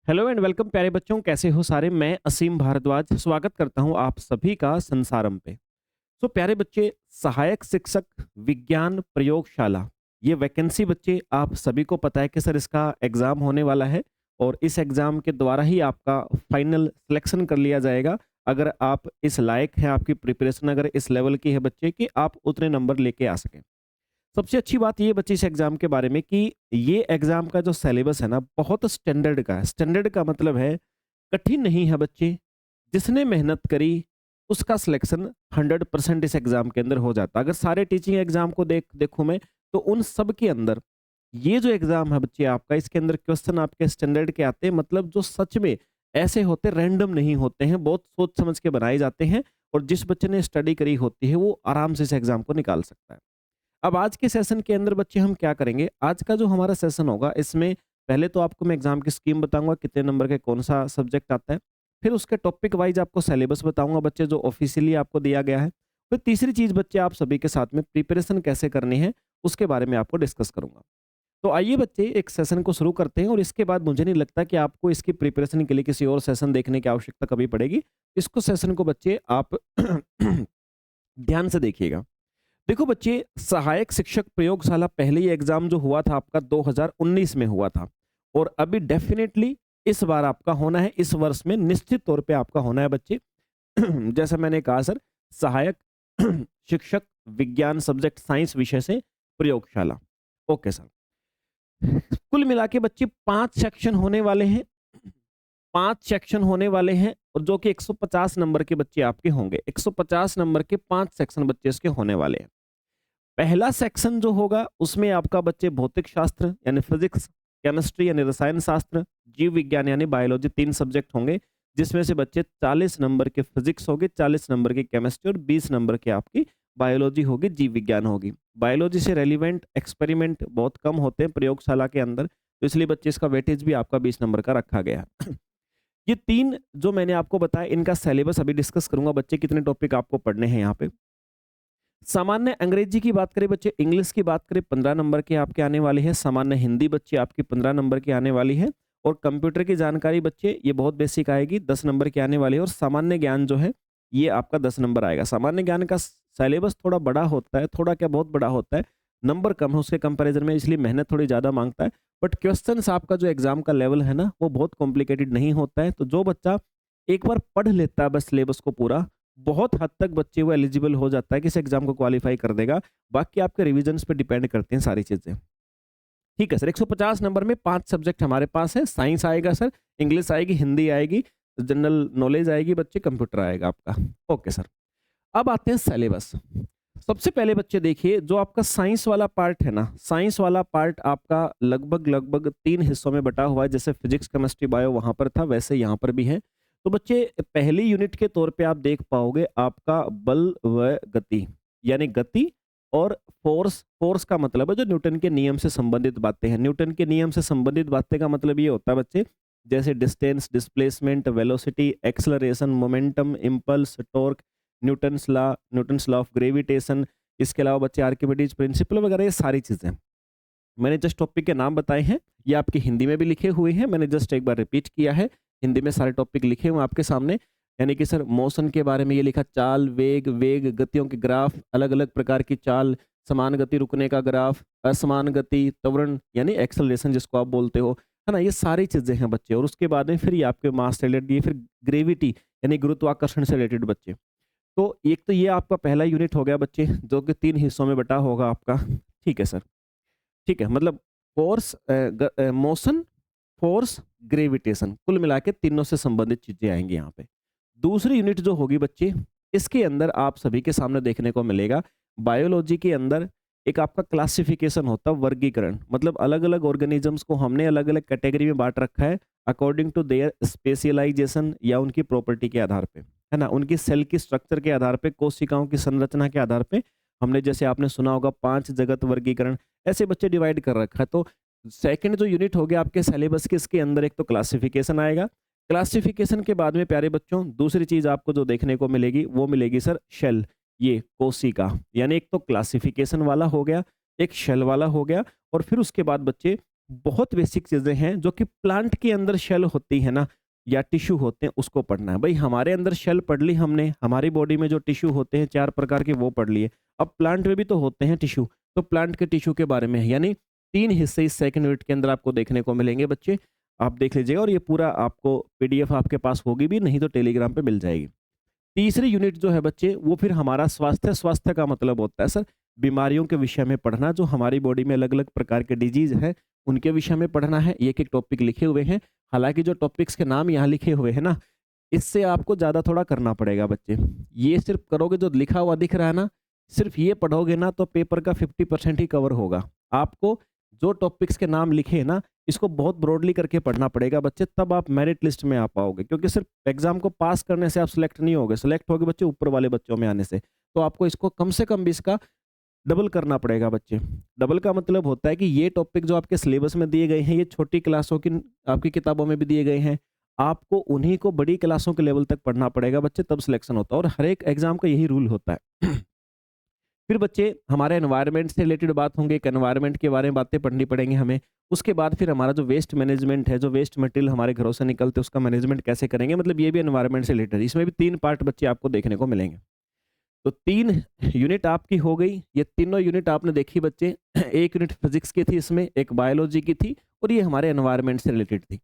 Hello and welcome प्यारे बच्चों, कैसे हो सारे। मैं असीम भारद्वाज स्वागत करता हूं आप सभी का संसारम पे। तो प्यारे बच्चे, सहायक शिक्षक विज्ञान प्रयोगशाला, ये वैकेंसी बच्चे आप सभी को पता है कि सर इसका एग्जाम होने वाला है और इस एग्जाम के द्वारा ही आपका फाइनल सिलेक्शन कर लिया जाएगा। अगर आप इस लायक हैं, आपकी प्रिपरेशन अगर इस लेवल की है बच्चे कि आप उतने नंबर लेके आ सकें। सबसे अच्छी बात ये बच्चे इस एग्जाम के बारे में कि ये एग्जाम का जो सिलेबस है ना, बहुत स्टैंडर्ड का है। स्टैंडर्ड का मतलब है कठिन नहीं है बच्चे। जिसने मेहनत करी उसका सिलेक्शन 100% इस एग्जाम के अंदर हो जाता है। अगर सारे टीचिंग एग्जाम को देखूं मैं, तो उन सब के अंदर ये जो एग्जाम है बच्चे आपका, इसके अंदर क्वेश्चन आपके स्टैंडर्ड के आते हैं। मतलब जो सच में ऐसे होते, रैंडम नहीं होते हैं, बहुत सोच समझ के बनाए जाते हैं। और जिस बच्चे ने स्टडी करी होती है वो आराम से इस एग्जाम को निकाल सकता है। अब आज के सेशन के अंदर बच्चे हम क्या करेंगे, आज का जो हमारा सेशन होगा इसमें पहले तो आपको मैं एग्जाम की स्कीम बताऊंगा, कितने नंबर के कौन सा सब्जेक्ट आता है। फिर उसके टॉपिक वाइज आपको सिलेबस बताऊंगा बच्चे, जो ऑफिशियली आपको दिया गया है। फिर तीसरी चीज बच्चे, आप सभी के साथ में प्रिपरेशन कैसे करनी है उसके बारे में आपको डिस्कस करूंगा। तो आइए बच्चे, एक सेशन को शुरू करते हैं। और इसके बाद मुझे नहीं लगता कि आपको इसकी प्रिपरेशन के लिए किसी और सेशन देखने की आवश्यकता कभी पड़ेगी। इसको सेशन को बच्चे आप ध्यान से देखिएगा। देखो बच्चे, सहायक शिक्षक प्रयोगशाला पहले ही एग्जाम जो हुआ था आपका 2019 में हुआ था। और अभी डेफिनेटली इस बार आपका होना है, इस वर्ष में निश्चित तौर पे आपका होना है बच्चे। जैसा मैंने कहा सर, सहायक शिक्षक विज्ञान सब्जेक्ट साइंस विषय से प्रयोगशाला। Okay sir. कुल मिला के बच्चे 5 सेक्शन होने वाले हैं। 5 सेक्शन होने वाले हैं और जो कि 150 नंबर के बच्चे आपके होंगे। 150 नंबर के 5 सेक्शन बच्चे इसके होने वाले हैं। पहला सेक्शन जो होगा उसमें आपका बच्चे भौतिक शास्त्र यानी फिजिक्स, केमिस्ट्री यानी रसायन शास्त्र, जीव विज्ञान यानी बायोलॉजी, 3 सब्जेक्ट होंगे। जिसमें से बच्चे 40 नंबर के फिजिक्स होगी, 40 नंबर की केमिस्ट्री और 20 नंबर की आपकी बायोलॉजी होगी, जीव विज्ञान होगी। बायोलॉजी से रेलिवेंट एक्सपेरिमेंट बहुत कम होते हैं प्रयोगशाला के अंदर, तो इसलिए बच्चे इसका वेटेज भी आपका 20 नंबर का रखा गया है। ये 3 जो मैंने आपको बताया, इनका सिलेबस अभी डिस्कस करूंगा बच्चे, कितने टॉपिक आपको पढ़ने हैं यहाँ पे। सामान्य अंग्रेजी की बात करें बच्चे, इंग्लिश की बात करें, 15 नंबर के आपके आने वाले हैं। सामान्य हिंदी बच्चे आपकी 15 नंबर की आने वाली है। और कंप्यूटर की जानकारी बच्चे ये बहुत बेसिक आएगी, 10 नंबर की आने वाली है। और सामान्य ज्ञान जो है ये आपका 10 नंबर आएगा। सामान्य ज्ञान का सिलेबस थोड़ा बड़ा होता है, थोड़ा क्या बहुत बड़ा होता है, नंबर कम है उसके कंपेरिजन में, इसलिए मेहनत थोड़ी ज्यादा मांगता है। बट क्वेश्चन आपका जो एग्जाम का लेवल है ना, वो बहुत कॉम्प्लिकेटेड नहीं होता है। तो जो बच्चा एक बार पढ़ लेता है बस सिलेबस को पूरा, बहुत हद तक बच्चे वो एलिजिबल हो जाता है कि इस एग्जाम को क्वालिफाई कर देगा। बाकी आपके रिविजन्स पे डिपेंड करते हैं सारी चीजें। ठीक है सर। 150 नंबर में 5 सब्जेक्ट हमारे पास है। साइंस आएगा सर, इंग्लिश आएगी, हिंदी आएगी, जनरल नॉलेज आएगी बच्चे, कंप्यूटर आएगा आपका। Okay sir. अब आते हैं सिलेबस। सबसे पहले बच्चे देखिए, जो आपका साइंस वाला पार्ट है ना, साइंस वाला पार्ट आपका लगभग लगभग 3 हिस्सों में बटा हुआ है। जैसे फिजिक्स केमिस्ट्री बायो वहां पर था, वैसे यहाँ पर भी है। तो बच्चे, पहली यूनिट के तौर पे आप देख पाओगे आपका बल व गति, यानी गति और फोर्स। फोर्स का मतलब है जो न्यूटन के नियम से संबंधित बातें हैं। न्यूटन के नियम से संबंधित बातें का मतलब ये होता है बच्चे, जैसे distance, displacement, velocity, acceleration, momentum, impulse, torque, Newton's law of gravitation. इसके अलावा बच्चे आर्किमिडीज प्रिंसिपल वगैरह, ये सारी चीजें मैंने जस्ट टॉपिक के नाम बताए हैं। ये आपकी हिंदी में भी लिखे हुए हैं, मैंने जस्ट एक बार रिपीट किया है। हिंदी में सारे टॉपिक लिखे हुए हैं आपके सामने। यानी कि सर मोशन के बारे में ये लिखा, चाल, वेग, गतियों के ग्राफ, अलग अलग प्रकार की चाल, समान गति रुकने का ग्राफ, असमान गति, त्वरण यानी एक्सेलरेशन जिसको आप बोलते हो, है ना। ये सारी चीजें हैं बच्चे। और उसके बाद में फिर ये आपके मास से रिलेटेड, ये फिर ग्रेविटी यानी गुरुत्वाकर्षण से रिलेटेड बच्चे। तो एक तो ये आपका पहला यूनिट हो गया बच्चे, जो कि 3 हिस्सों में बटा होगा आपका। ठीक है सर। ठीक है, मतलब फोर्स, मोशन, फोर्स, ग्रेविटेशन, कुल मिला के तीनों से संबंधित चीजें आएंगी यहाँ पे। दूसरी यूनिट जो होगी बच्चे, इसके अंदर आप सभी के सामने देखने को मिलेगा, बायोलॉजी के अंदर एक आपका क्लासिफिकेशन होता है, वर्गीकरण। मतलब अलग अलग ऑर्गेनिजम्स को हमने अलग अलग कैटेगरी में बांट रखा है अकॉर्डिंग टू देयर स्पेशलाइजेशन, या उनकी प्रॉपर्टी के आधार पे, है ना, उनकी सेल की स्ट्रक्चर के आधार पे, कोशिकाओं की संरचना के आधार पे। हमने, जैसे आपने सुना होगा, 5 जगत वर्गीकरण, ऐसे बच्चे डिवाइड कर रखा है। तो सेकंड जो यूनिट हो गया आपके सिलेबस के, इसके अंदर एक तो क्लासिफिकेशन आएगा। क्लासिफिकेशन के बाद में प्यारे बच्चों दूसरी चीज आपको जो देखने को मिलेगी वो मिलेगी सर शेल, ये कोशिका। यानी एक तो क्लासिफिकेशन वाला हो गया, एक शेल वाला हो गया, और फिर उसके बाद बच्चे बहुत बेसिक चीजें हैं जो कि प्लांट के अंदर शेल होती है ना, या टिश्यू होते हैं, उसको पढ़ना है। भाई हमारे अंदर शेल पढ़ ली हमने, हमारी बॉडी में जो टिश्यू होते हैं 4 प्रकार के वो पढ़ लिए। अब प्लांट में भी तो होते हैं टिश्यू, तो प्लांट के टिश्यू के बारे में है, यानी 3 हिस्से इस सेकंड यूनिट के अंदर आपको देखने को मिलेंगे बच्चे। आप देख लीजिएगा और ये पूरा आपको पीडीएफ आपके पास होगी भी, नहीं तो टेलीग्राम पे मिल जाएगी। तीसरी यूनिट जो है बच्चे वो फिर हमारा स्वास्थ्य, स्वास्थ्य का मतलब होता है सर बीमारियों के विषय में पढ़ना, जो हमारी बॉडी में अलग अलग प्रकार के डिजीज है उनके विषय में पढ़ना है। एक एक टॉपिक लिखे हुए हैं, हालांकि जो टॉपिक्स के नाम यहाँ लिखे हुए हैं ना, इससे आपको ज़्यादा थोड़ा करना पड़ेगा बच्चे। ये सिर्फ करोगे जो लिखा हुआ दिख रहा है ना, सिर्फ ये पढ़ोगे ना तो पेपर का 50% ही कवर होगा। आपको जो टॉपिक्स के नाम लिखे हैं ना, इसको बहुत ब्रॉडली करके पढ़ना पड़ेगा बच्चे, तब आप मेरिट लिस्ट में आ पाओगे। क्योंकि सिर्फ एग्जाम को पास करने से आप सिलेक्ट नहीं होगे, सिलेक्ट होगे बच्चे ऊपर वाले बच्चों में आने से। तो आपको इसको कम से कम भी इसका डबल करना पड़ेगा बच्चे। डबल का मतलब होता है कि ये टॉपिक जो आपके सिलेबस में दिए गए हैं, ये छोटी क्लासों की आपकी किताबों में भी दिए गए हैं, आपको उन्हीं को बड़ी क्लासों के लेवल तक पढ़ना पड़ेगा बच्चे, तब सिलेक्शन होता है। और हर एक एग्जाम का यही रूल होता है। फिर बच्चे हमारे एनवायरनमेंट से रिलेटेड बात होंगे, एक एनवायरनमेंट के बारे में बातें पढ़नी पड़ेंगी हमें। उसके बाद फिर हमारा जो वेस्ट मैनेजमेंट है, जो वेस्ट मटेरियल हमारे घरों से निकलते हैं उसका मैनेजमेंट कैसे करेंगे, मतलब ये भी एनवायरनमेंट से रिलेटेड। इसमें भी 3 पार्ट बच्चे आपको देखने को मिलेंगे। तो 3 यूनिट आपकी हो गई। ये तीनों यूनिट आपने देखी बच्चे। एक यूनिट फिजिक्स की थी, इसमें एक बायोलॉजी की थी, और ये हमारे एनवायरनमेंट से रिलेटेड थी।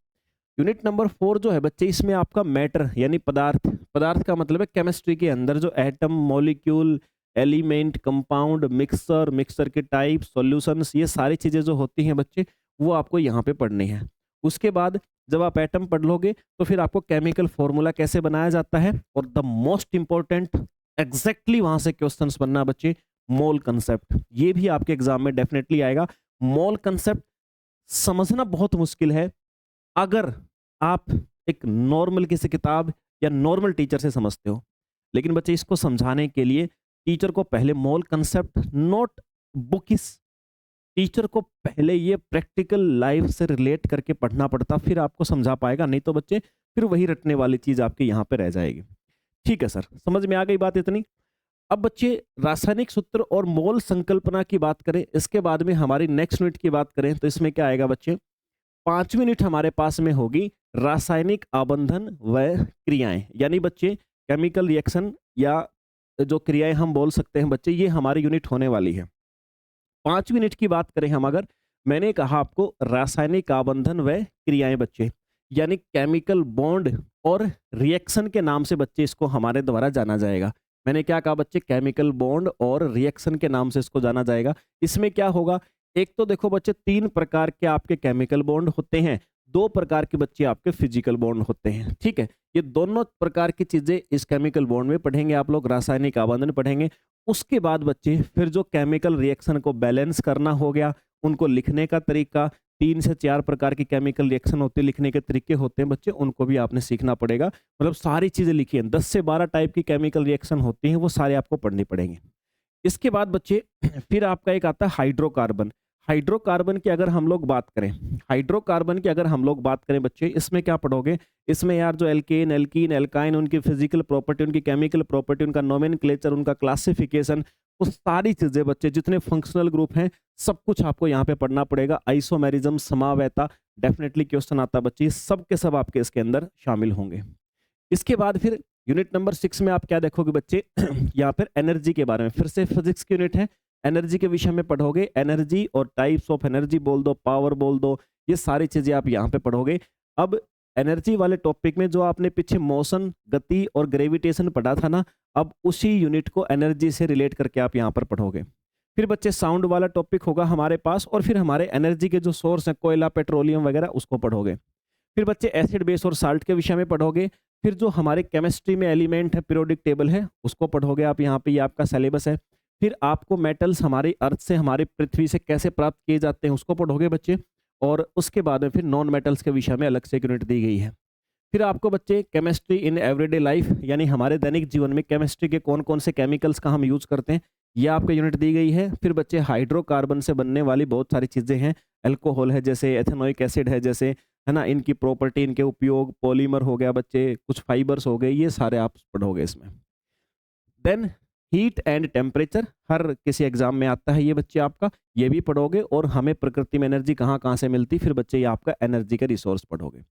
यूनिट नंबर 4 जो है बच्चे, इसमें आपका मैटर यानी पदार्थ, पदार्थ का मतलब है केमिस्ट्री के अंदर जो atom, molecule, element, compound, mixer, mixer के टाइप, सॉल्यूशंस, ये सारी चीजें जो होती हैं बच्चे, वो आपको यहाँ पे पढ़नी है। उसके बाद जब आप एटम पढ़ लोगे तो फिर आपको केमिकल फॉर्मूला कैसे बनाया जाता है, और द मोस्ट इंपॉर्टेंट एग्जैक्टली वहां से क्वेश्चंस बनना बच्चे, मोल कंसेप्ट। ये भी आपके एग्जाम में डेफिनेटली आएगा। मोल कंसेप्ट समझना बहुत मुश्किल है अगर आप एक नॉर्मल किसी किताब या नॉर्मल टीचर से समझते हो, लेकिन बच्चे इसको समझाने के लिए टीचर को पहले मोल कंसेप्ट, नॉट बुकिस, टीचर को पहले ये प्रैक्टिकल लाइफ से रिलेट करके पढ़ना पड़ता, फिर आपको समझा पाएगा। नहीं तो बच्चे फिर वही रटने वाली चीज आपके यहाँ पे रह जाएगी। ठीक है सर, समझ में आ गई बात इतनी। अब बच्चे रासायनिक सूत्र और मोल संकल्पना की बात करें, इसके बाद में हमारी नेक्स्ट यूनिट की बात करें तो इसमें क्या आएगा बच्चे, 5वीं यूनिट हमारे पास में होगी रासायनिक आबंधन व क्रियाएं, यानी बच्चे केमिकल रिएक्शन या जो क्रियाएं हम बोल सकते हैं बच्चे, ये हमारी यूनिट होने वाली है। 5वीं यूनिट की बात करें हम अगर, मैंने कहा आपको रासायनिक आबंधन व क्रियाएं बच्चे, यानी केमिकल बॉन्ड और रिएक्शन के नाम से बच्चे इसको हमारे द्वारा जाना जाएगा। मैंने क्या कहा बच्चे, केमिकल बॉन्ड और रिएक्शन के नाम से इसको जाना जाएगा। इसमें क्या होगा, एक तो देखो बच्चे 3 प्रकार के आपके केमिकल बॉन्ड होते हैं, 2 प्रकार के बच्चे आपके फिजिकल बॉन्ड होते हैं। ठीक है, ये दोनों प्रकार की चीजें इस केमिकल बॉन्ड में पढ़ेंगे आप लोग, रासायनिक आबंधन पढ़ेंगे। उसके बाद बच्चे फिर जो केमिकल रिएक्शन को बैलेंस करना हो गया, उनको लिखने का तरीका, 3 से 4 प्रकार की केमिकल रिएक्शन होते हैं, लिखने के तरीके होते हैं बच्चे, उनको भी आपने सीखना पड़ेगा। मतलब सारी चीजें लिखी हैं, 10 से 12 टाइप की केमिकल रिएक्शन होती हैं, वो सारे आपको पढ़नी पड़ेंगी। इसके बाद बच्चे फिर आपका एक आता है हाइड्रोकार्बन। हाइड्रोकार्बन की अगर हम लोग बात करें, हाइड्रोकार्बन की अगर हम लोग बात करें बच्चे, इसमें क्या पढ़ोगे, इसमें यार जो एल्केन, एल्कीन, एल्काइन, उनकी फिजिकल प्रॉपर्टी, उनकी केमिकल प्रॉपर्टी, उनका नोमेनक्लेचर, उनका क्लासिफिकेशन, वो सारी चीजें बच्चे, जितने फंक्शनल ग्रुप हैं, सब कुछ आपको यहाँ पे पढ़ना पड़ेगा। आइसोमेरिज्म, समावैता, डेफिनेटली क्वेश्चन आता बच्चे, सब के सब आपके इसके अंदर शामिल होंगे। इसके बाद फिर यूनिट नंबर 6 में आप क्या देखोगे बच्चे, यहाँ पर एनर्जी के बारे में, फिर से फिजिक्स की यूनिट है, एनर्जी के विषय में पढ़ोगे। एनर्जी और टाइप्स ऑफ एनर्जी बोल दो, पावर बोल दो, ये सारी चीजें आप यहाँ पे पढ़ोगे। अब एनर्जी वाले टॉपिक में जो आपने पीछे मोशन, गति और ग्रेविटेशन पढ़ा था ना, अब उसी यूनिट को एनर्जी से रिलेट करके आप यहाँ पर पढ़ोगे। फिर बच्चे साउंड वाला टॉपिक होगा हमारे पास, और फिर हमारे एनर्जी के जो सोर्स हैं, कोयला, पेट्रोलियम वगैरह, उसको पढ़ोगे। फिर बच्चे एसिड, बेस और साल्ट के विषय में पढ़ोगे। फिर जो हमारे केमिस्ट्री में एलिमेंट है, पीरियोडिक टेबल है, उसको पढ़ोगे आप यहाँ पे, ये आपका सिलेबस है। फिर आपको मेटल्स हमारी अर्थ से, हमारी पृथ्वी से कैसे प्राप्त किए जाते हैं, उसको पढ़ोगे बच्चे। और उसके बाद में फिर नॉन मेटल्स के विषय में अलग से एक यूनिट दी गई है। फिर आपको बच्चे केमिस्ट्री इन एवरीडे लाइफ, यानी हमारे दैनिक जीवन में केमिस्ट्री के कौन कौन से केमिकल्स का हम यूज करते हैं, ये आपको यूनिट दी गई है। फिर बच्चे हाइड्रोकार्बन से बनने वाली बहुत सारी चीजें हैं, अल्कोहल है जैसे, एथेनोइक एसिड है जैसे, है ना, इनकी प्रॉपर्टी, इनके उपयोग, पॉलीमर हो गया बच्चे, कुछ फाइबर्स हो गए, ये सारे आप पढ़ोगे इसमें। देन हीट एंड टेम्परेचर हर किसी एग्जाम में आता है ये बच्चे आपका, ये भी पढ़ोगे। और हमें प्रकृति में एनर्जी कहाँ कहाँ से मिलती, फिर बच्चे ये आपका एनर्जी का रिसोर्स पढ़ोगे।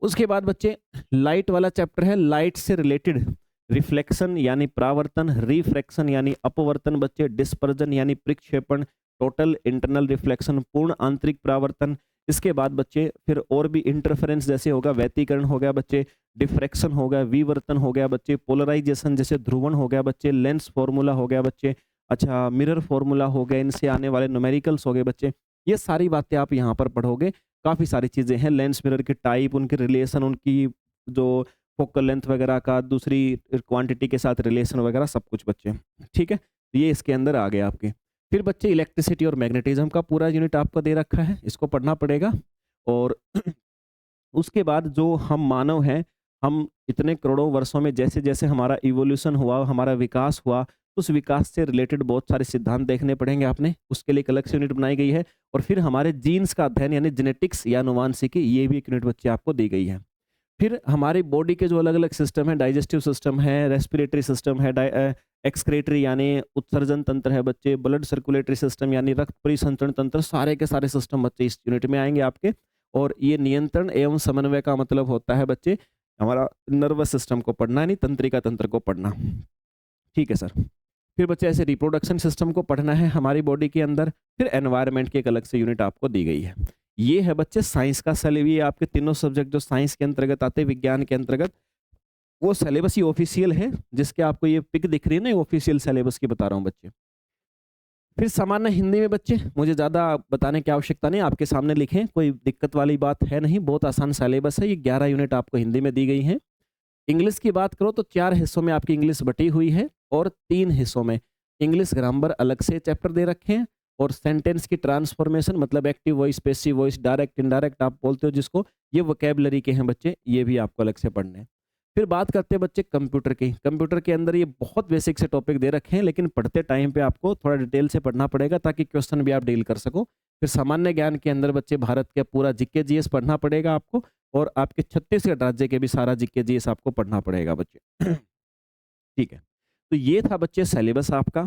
उसके बाद बच्चे लाइट वाला चैप्टर है, लाइट से रिलेटेड रिफ्लेक्शन यानी परावर्तन, रिफ्रैक्शन यानी अपवर्तन बच्चे, डिस्पर्जन यानी प्रक्षेपण, टोटल इंटरनल रिफ्लेक्शन पूर्ण आंतरिक परावर्तन। इसके बाद बच्चे फिर और भी इंटरफेरेंस जैसे होगा, व्यतिकरण हो गया बच्चे, डिफ्रैक्शन हो गया, विवर्तन हो गया बच्चे, पोलराइजेशन जैसे ध्रुवण हो गया बच्चे, लेंस फॉर्मूला हो गया बच्चे, अच्छा मिरर फॉर्मूला हो गया, इनसे आने वाले न्यूमेरिकल्स हो गए बच्चे। ये सारी बातें आप यहाँ पर पढ़ोगे। काफ़ी सारी चीज़ें हैं, लेंस मिरर के टाइप, उनके रिलेशन, उनकी जो फोकल लेंथ वगैरह का दूसरी क्वांटिटी के साथ रिलेशन वगैरह सब कुछ बच्चे, ठीक है। तो ये इसके अंदर आ गया आपके। फिर बच्चे इलेक्ट्रिसिटी और मैग्नेटिज्म का पूरा यूनिट आपको दे रखा है, इसको पढ़ना पड़ेगा। और उसके बाद जो हम मानव हैं, हम इतने करोड़ों वर्षों में जैसे जैसे हमारा इवोल्यूशन हुआ, हमारा विकास हुआ, उस विकास से रिलेटेड बहुत सारे सिद्धांत देखने पड़ेंगे आपने, उसके लिए एक अलग से यूनिट बनाई गई है। और फिर हमारे जीन्स का अध्ययन यानी जेनेटिक्स या अनुवांशिकी, ये भी एक यूनिट बच्चे आपको दी गई है। फिर हमारी बॉडी के जो अलग अलग सिस्टम है, डाइजेस्टिव सिस्टम है, रेस्पिरेटरी सिस्टम है, एक्सक्रेटरी यानी उत्सर्जन तंत्र है बच्चे, ब्लड सर्कुलेटरी सिस्टम यानी रक्त परिसंचरण तंत्र, सारे के सारे सिस्टम बच्चे इस यूनिट में आएंगे आपके। और ये नियंत्रण एवं समन्वय का मतलब होता है बच्चे हमारा नर्वस सिस्टम को पढ़ना, यानी तंत्रिका तंत्र को पढ़ना, ठीक है सर। फिर बच्चे ऐसे रिप्रोडक्शन सिस्टम को पढ़ना है हमारी बॉडी के अंदर। फिर एनवायरनमेंट की एक अलग से यूनिट आपको दी गई है। ये है बच्चे साइंस का सिलेबस। ये आपके तीनों सब्जेक्ट जो साइंस के अंतर्गत आते हैं, विज्ञान के अंतर्गत, वो सिलेबस ही ऑफिशियल है, जिसके आपको ये पिक दिख रही है ना, ऑफिशियल सिलेबस की बता रहा हूँ बच्चे। फिर सामान्य हिंदी में बच्चे, मुझे ज़्यादा बताने की आवश्यकता नहीं, आपके सामने लिखें, कोई दिक्कत वाली बात है नहीं, बहुत आसान सिलेबस है। ये 11 यूनिट आपको हिंदी में दी गई हैं। इंग्लिश की बात करो तो 4 हिस्सों में आपकी इंग्लिश बटी हुई है, और 3 हिस्सों में इंग्लिश ग्रामर अलग से चैप्टर दे रखे हैं, और सेंटेंस की ट्रांसफॉर्मेशन मतलब active voice, passive voice, direct indirect आप बोलते हो जिसको, ये वोकैबुलरी के हैं बच्चे, ये भी आपको अलग से पढ़ने हैं। फिर बात करते हैं बच्चे कंप्यूटर की। कंप्यूटर के अंदर ये बहुत बेसिक से टॉपिक दे रखे हैं, लेकिन पढ़ते टाइम पे आपको थोड़ा डिटेल से पढ़ना पड़ेगा ताकि क्वेश्चन भी आप डील कर सको। फिर सामान्य ज्ञान के अंदर बच्चे भारत का पूरा जीके जीएस पढ़ना पड़ेगा आपको, और आपके छत्तीसगढ़ राज्य के भी सारा जीके जीएस आपको पढ़ना पड़ेगा बच्चे, ठीक है। तो ये था बच्चे सिलेबस आपका।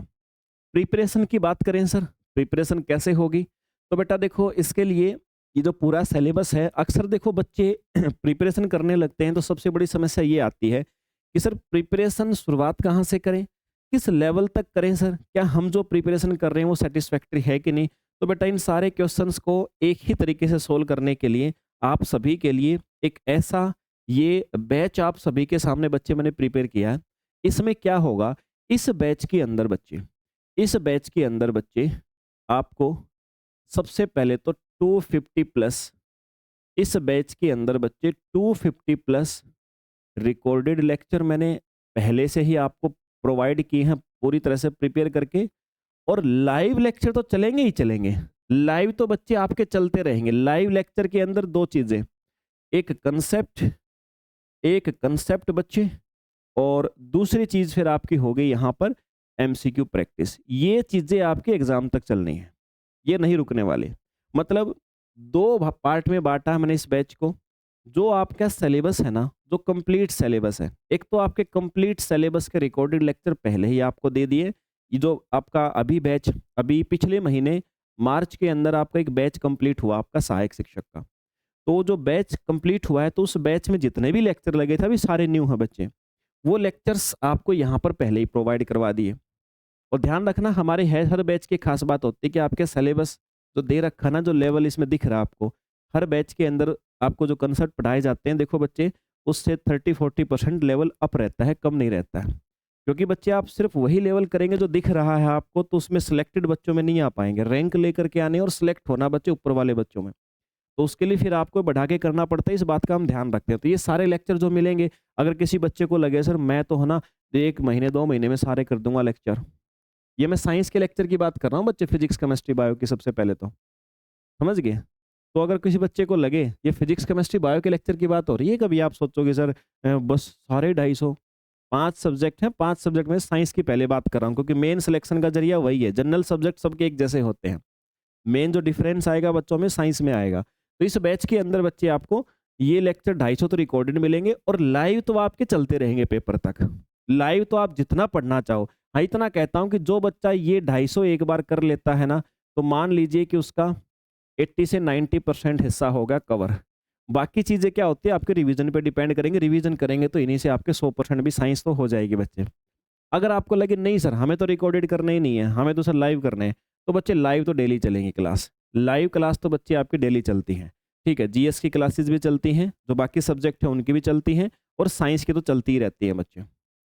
प्रिपरेशन की बात करें सर, प्रिपरेशन कैसे होगी, तो बेटा देखो इसके लिए ये जो पूरा सिलेबस है, अक्सर देखो बच्चे प्रिपरेशन करने लगते हैं तो सबसे बड़ी समस्या ये आती है कि सर प्रिपरेशन शुरुआत कहाँ से करें, किस लेवल तक करें सर, क्या हम जो प्रिपरेशन कर रहे हैं वो सेटिस्फैक्ट्री है कि नहीं। तो बेटा इन सारे क्वेश्चंस को एक ही तरीके से सोल्व करने के लिए आप सभी के लिए एक ऐसा ये बैच आप सभी के सामने बच्चे मैंने प्रिपेयर किया है। इसमें क्या होगा, इस बैच के अंदर बच्चे, इस बैच के अंदर बच्चे आपको सबसे पहले तो 250 प्लस, इस बैच के अंदर बच्चे 250 प्लस रिकॉर्डेड लेक्चर मैंने पहले से ही आपको प्रोवाइड किए हैं पूरी तरह से प्रिपेयर करके। और लाइव लेक्चर तो चलेंगे ही चलेंगे, लाइव तो बच्चे आपके चलते रहेंगे। लाइव लेक्चर के अंदर 2 चीजें, एक कंसेप्ट, एक कंसेप्ट बच्चे, और दूसरी चीज फिर आपकी हो गई यहाँ पर एमसीक्यू प्रैक्टिस। ये चीजें आपके एग्जाम तक चलनी है, ये नहीं रुकने वाले। मतलब 2 पार्ट में बांटा है मैंने इस बैच को। जो आपका सिलेबस है ना, जो कंप्लीट सिलेबस है, एक तो आपके कंप्लीट सिलेबस के रिकॉर्डेड लेक्चर पहले ही आपको दे दिए। ये जो आपका अभी बैच, अभी पिछले महीने मार्च के अंदर आपका एक बैच कंप्लीट हुआ आपका सहायक शिक्षक का। तो जो बैच कंप्लीट हुआ है, तो उस बैच में जितने भी लेक्चर लगे थे अभी सारे न्यू हैं बच्चे, वो लेक्चर्स आपको यहाँ पर पहले ही प्रोवाइड करवा दिए। और ध्यान रखना, हमारे हर बैच की खास बात होती है कि आपके सिलेबस जो दे रखा ना, जो लेवल इसमें दिख रहा है आपको, हर बैच के अंदर आपको जो कंसेप्ट पढ़ाए जाते हैं, देखो बच्चे उससे 30-40% लेवल अप रहता है, कम नहीं रहता है। क्योंकि बच्चे आप सिर्फ वही लेवल करेंगे जो दिख रहा है आपको, तो उसमें सिलेक्टेड बच्चों में नहीं आ पाएंगे। रैंक लेकर के आने और सिलेक्ट होना बच्चे ऊपर वाले बच्चों में, तो उसके लिए फिर आपको बढ़ा के करना पड़ता है। इस बात का हम ध्यान रखते हैं। तो ये सारे लेक्चर जो मिलेंगे, अगर किसी बच्चे को लगे सर मैं तो है ना 1 महीने 2 महीने में सारे कर दूंगा लेक्चर, ये मैं साइंस के लेक्चर की बात कर रहा हूँ बच्चे, फिजिक्स केमिस्ट्री बायो की सबसे पहले तो समझ गए। तो अगर किसी बच्चे को लगे ये फिजिक्स केमिस्ट्री बायो के लेक्चर की बात हो रही है, कभी आप सोचोगे सर बस सारे 250, 5 सब्जेक्ट हैं, 5 सब्जेक्ट में साइंस की पहले बात कर रहा हूँ, क्योंकि मेन सिलेक्शन का जरिया वही है। जनरल सब्जेक्ट सबके एक जैसे होते हैं, मेन जो डिफरेंस आएगा बच्चों में साइंस में आएगा। तो इस बैच के अंदर बच्चे आपको ये लेक्चर 250 तो रिकॉर्डेड मिलेंगे, और लाइव तो आपके चलते रहेंगे पेपर तक। लाइव तो आप जितना पढ़ना चाहो, हाँ, इतना कहता हूँ कि जो बच्चा ये 250 एक बार कर लेता है ना, तो मान लीजिए कि उसका 80 से 90% हिस्सा होगा कवर। बाकी चीज़ें क्या होती है आपके रिवीजन पे डिपेंड करेंगे, रिवीजन करेंगे तो इन्हीं से आपके 100% भी साइंस तो हो जाएगी बच्चे। अगर आपको लगे नहीं सर हमें तो रिकॉर्डेड करना ही नहीं है, हमें तो सर लाइव करने हैं, तो बच्चे लाइव तो डेली चलेंगी क्लास। लाइव क्लास तो बच्चे आपकी डेली चलती हैं, ठीक है? जीएस की क्लासेस भी चलती हैं, जो बाकी सब्जेक्ट हैं उनकी भी चलती हैं और साइंस की तो चलती ही रहती है बच्चे,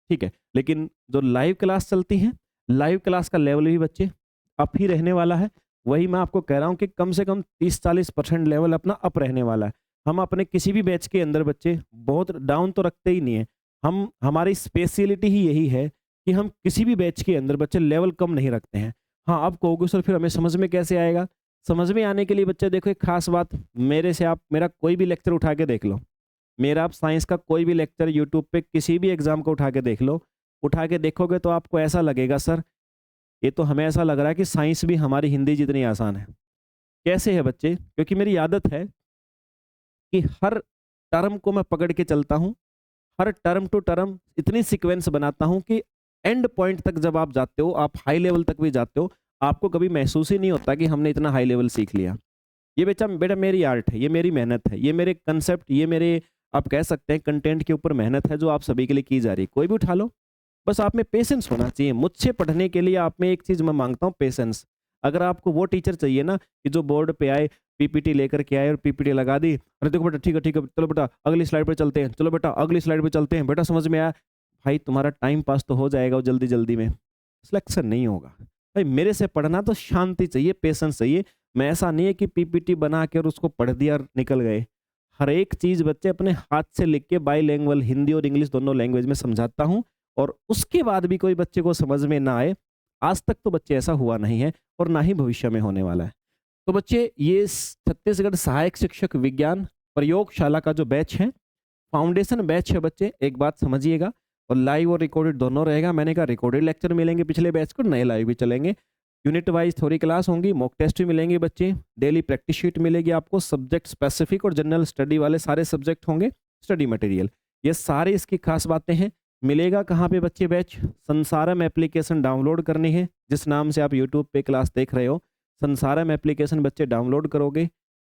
ठीक है? लेकिन जो लाइव क्लास चलती हैं, लाइव क्लास का लेवल भी बच्चे अप ही रहने वाला है। वही मैं आपको कह रहा हूँ कि कम से कम 30-40% लेवल अपना अप रहने वाला है। हम अपने किसी भी बैच के अंदर बच्चे बहुत डाउन तो रखते ही नहीं है। हम हमारी स्पेशलिटी ही यही है कि हम किसी भी बैच के अंदर बच्चे लेवल कम नहीं रखते हैं। हाँ, आप कहोगे सर फिर हमें समझ में कैसे आएगा? समझ में आने के लिए बच्चे देखो एक खास बात, मेरे से आप मेरा कोई भी लेक्चर उठा के देख लो। मेरा आप साइंस का कोई भी लेक्चर यूट्यूब पे किसी भी एग्जाम को उठा के देख लो। उठा के देखोगे तो आपको ऐसा लगेगा सर ये तो हमें ऐसा लग रहा है कि साइंस भी हमारी हिंदी जितनी आसान है। कैसे है बच्चे? क्योंकि मेरी आदत है कि हर टर्म को मैं पकड़ के चलता हूँ। हर टर्म टू टर्म इतनी सीक्वेंस बनाता हूँ कि एंड पॉइंट तक जब आप जाते हो, आप हाई लेवल तक भी जाते हो, आपको कभी महसूस ही नहीं होता कि हमने इतना हाई लेवल सीख लिया। ये बेटा बेटा मेरी आर्ट है, ये मेरी मेहनत है, ये मेरे कंसेप्ट, ये मेरे आप कह सकते हैं कंटेंट के ऊपर मेहनत है जो आप सभी के लिए की जा रही है। कोई भी उठा लो, बस आप में पेशेंस होना चाहिए। मुझसे पढ़ने के लिए आप में एक चीज़ मैं माँगता हूँ, पेशेंस। अगर आपको वो टीचर चाहिए ना कि जो बोर्ड पे आए, पीपीटी लेकर के आए और पीपीटी लगा दी, अरे देखो बेटा ठीक है, चलो बेटा अगली स्लाइड पे चलते हैं, चलो बेटा अगली स्लाइड पे चलते हैं, बेटा समझ में आया? भाई तुम्हारा टाइम पास तो हो जाएगा वो जल्दी-जल्दी में, सिलेक्शन नहीं होगा। भाई मेरे से पढ़ना तो शांति चाहिए, पेशेंस चाहिए। मैं ऐसा नहीं है कि पीपीटी बना के और उसको पढ़ दिया और निकल गए। हर एक चीज़ बच्चे अपने हाथ से लिख के बाइलिंगुअल हिंदी और इंग्लिश दोनों लैंग्वेज में समझाता हूँ और उसके बाद भी कोई बच्चे को समझ में ना आए, आज तक तो बच्चे ऐसा हुआ नहीं है और ना ही भविष्य में होने वाला है। तो बच्चे ये छत्तीसगढ़ सहायक शिक्षक विज्ञान प्रयोगशाला का जो बैच है, फाउंडेशन बैच है बच्चे, एक बात समझिएगा और लाइव और रिकॉर्डेड दोनों रहेगा। मैंने कहा रिकॉर्डेड लेक्चर मिलेंगे पिछले बैच को, नए लाइव भी चलेंगे। यूनिट वाइज थ्योरी क्लास होंगी, मॉक टेस्ट भी मिलेंगे बच्चे, डेली प्रैक्टिस शीट मिलेगी आपको, सब्जेक्ट स्पेसिफिक और जनरल स्टडी वाले सारे सब्जेक्ट होंगे, स्टडी मटेरियल। ये सारी इसकी खास बातें हैं। मिलेगा कहाँ पे बच्चे बैच? संसारम एप्लीकेशन डाउनलोड करनी है, जिस नाम से आप यूट्यूब पे क्लास देख रहे हो, संसारम एप्लीकेशन बच्चे डाउनलोड करोगे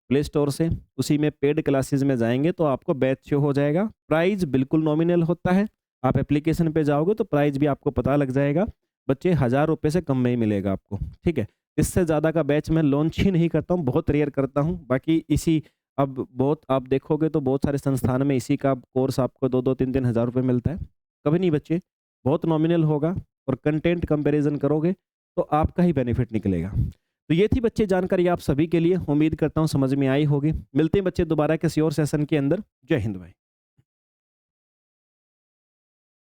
प्ले स्टोर से, उसी में पेड क्लासेस में जाएंगे तो आपको बैच शो हो जाएगा। प्राइस बिल्कुल नॉमिनल होता है, आप एप्लीकेशन पे जाओगे तो प्राइस भी आपको पता लग जाएगा। बच्चे 1000 रुपये से कम में ही मिलेगा आपको, ठीक है? इससे ज़्यादा का बैच मैं लॉन्च ही नहीं करता हूँ, बहुत रेयर करता हूँ। बाकी इसी अब बहुत आप देखोगे तो बहुत सारे संस्थान में इसी का कोर्स आपको 2-2 3-3 हज़ार रुपये मिलता है। कभी नहीं बच्चे, बहुत नॉमिनल होगा और कंटेंट कंपैरिजन करोगे तो आपका ही बेनिफिट निकलेगा। तो ये थी बच्चे जानकारी आप सभी के लिए, उम्मीद करता हूँ समझ में आई होगी। मिलते हैं बच्चे दोबारा किसी और सेशन के अंदर। जय हिंद भाई।